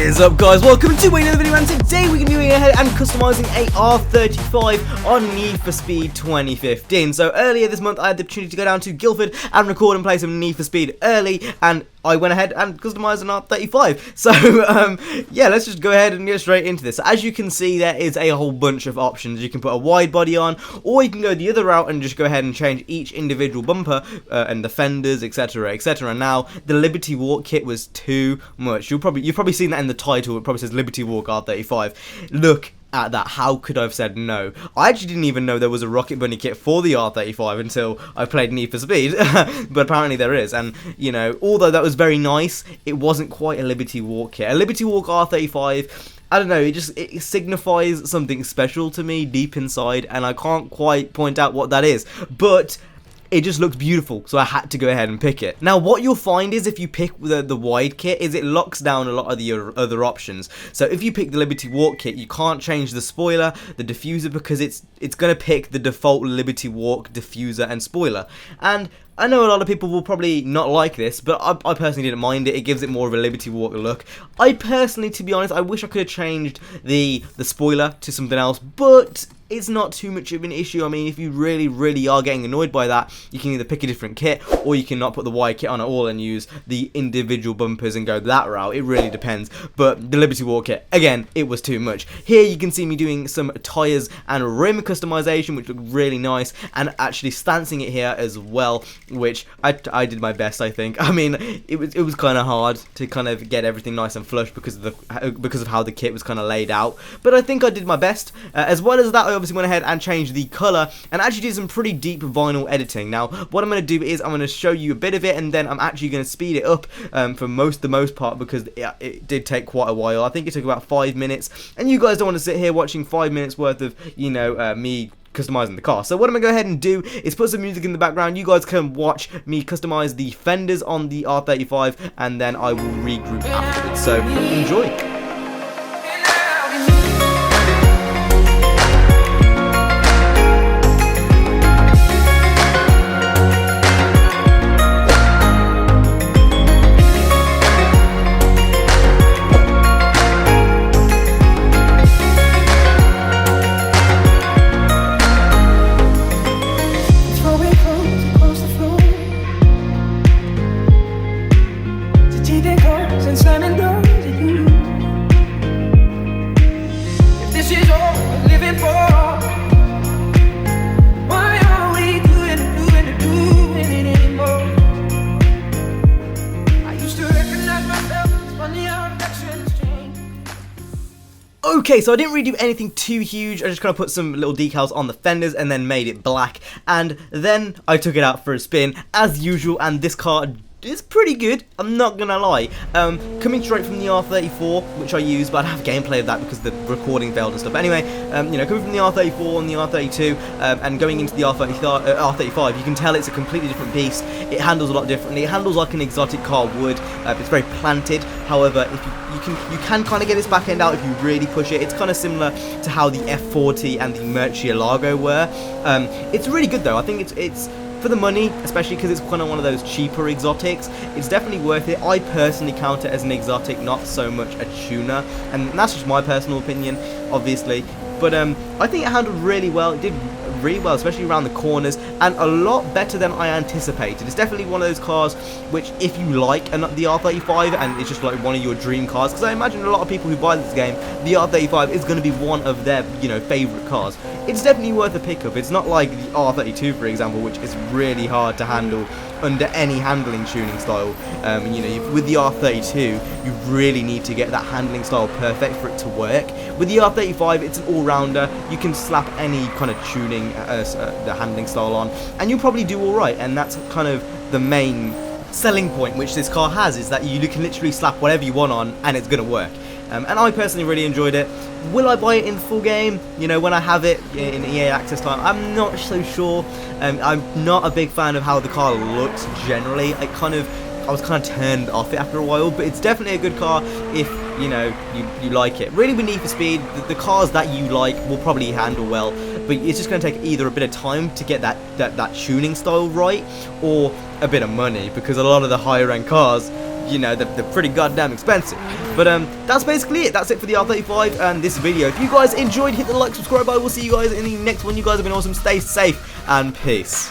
Is up, guys? Welcome to another video, and today we're going to be going ahead and customizing a R35 on Need for Speed 2015. So earlier this month I had the opportunity to go down to Guildford and record and play some Need for Speed early, and I went ahead and customized an R35. So yeah, let's just go ahead and get straight into this. So, as you can see, there is a whole bunch of options. You can put a wide body on, or you can go the other route and just go ahead and change each individual bumper and the fenders, etc, etc. Now the Liberty Walk kit was too much. You've probably seen that in the title. It probably says Liberty Walk R35. Look at that. How could I have said no? I actually didn't even know there was a Rocket Bunny kit for the R35 until I played Need for Speed, but apparently there is. And you know, although that was very nice, it wasn't quite a Liberty Walk kit. A Liberty Walk R35, I don't know, it signifies something special to me deep inside, and I can't quite point out what that is, but it just looks beautiful, so I had to go ahead and pick it. Now, what you'll find is if you pick the wide kit, is it locks down a lot of the other options. So if you pick the Liberty Walk kit, you can't change the spoiler, the diffuser, because it's going to pick the default Liberty Walk diffuser and spoiler. And I know a lot of people will probably not like this, but I personally didn't mind it. It gives it more of a Liberty Walk look. I personally, to be honest, I wish I could have changed the spoiler to something else, but it's not too much of an issue. I mean, if you really are getting annoyed by that, you can either pick a different kit, or you can not put the wide kit on at all and use the individual bumpers and go that route. It really depends. But the Liberty Walk kit, again, it was too much. Here you can see me doing some tyres and rim customization, which look really nice, and actually stancing it here as well, which I did my best, I think. I mean, it was kind of hard to kind of get everything nice and flush because of how the kit was kind of laid out, but I think I did my best. As well as that, I obviously went ahead and changed the colour and actually did some pretty deep vinyl editing. Now, what I'm going to do is I'm going to show you a bit of it, and then I'm actually going to speed it up for the most part, because it did take quite a while. I think it took about 5 minutes, and you guys don't want to sit here watching 5 minutes worth of, you know, me customizing the car. So what I'm going to go ahead and do is put some music in the background. You guys can watch me customize the fenders on the R35, and then I will regroup afterwards. So enjoy. Okay, so I didn't really do anything too huge. I just kind of put some little decals on the fenders and then made it black, and then I took it out for a spin as usual, and this car is pretty good, I'm not gonna lie. Coming straight from the R34, which I used, but I don't have gameplay of that because the recording failed and stuff. But anyway, you know, coming from the R34 and the R32 and going into the R35, you can tell it's a completely different beast. It handles a lot differently. It handles like an exotic car would. It's very planted. However, if you can kind of get its back end out if you really push it. It's kind of similar to how the F40 and the Murcielago were. It's really good though. I think it's for the money, especially because it's kind of one of those cheaper exotics. It's definitely worth it. I personally count it as an exotic, not so much a tuner, and that's just my personal opinion, obviously. But I think it handled really well. It did really well, especially around the corners, and a lot better than I anticipated. It's definitely one of those cars which, if you like the R35 and it's just like one of your dream cars, because I imagine a lot of people who buy this game, the R35 is going to be one of their, you know, favourite cars. It's definitely worth a pickup. It's not like the R32, for example, which is really hard to handle under any handling tuning style. You know, with the R32, you really need to get that handling style perfect for it to work. With the R35, it's an all-rounder. You can slap any kind of tuning, the handling style on, and you'll probably do alright, and that's kind of the main selling point which this car has, is that you can literally slap whatever you want on and it's going to work. And I personally really enjoyed it. Will I buy it in full game? You know, when I have it in EA Access time, I'm not so sure. I'm not a big fan of how the car looks generally. I was kind of turned off it after a while, but it's definitely a good car if, you know, you like it. Really, with Need for Speed, the cars that you like will probably handle well, but it's just going to take either a bit of time to get that tuning style right, or a bit of money, because a lot of the higher end cars, you know, they're pretty goddamn expensive. But that's basically it. That's it for the R35 and this video. If you guys enjoyed, hit the like, subscribe. I will see you guys in the next one. You guys have been awesome. Stay safe and peace.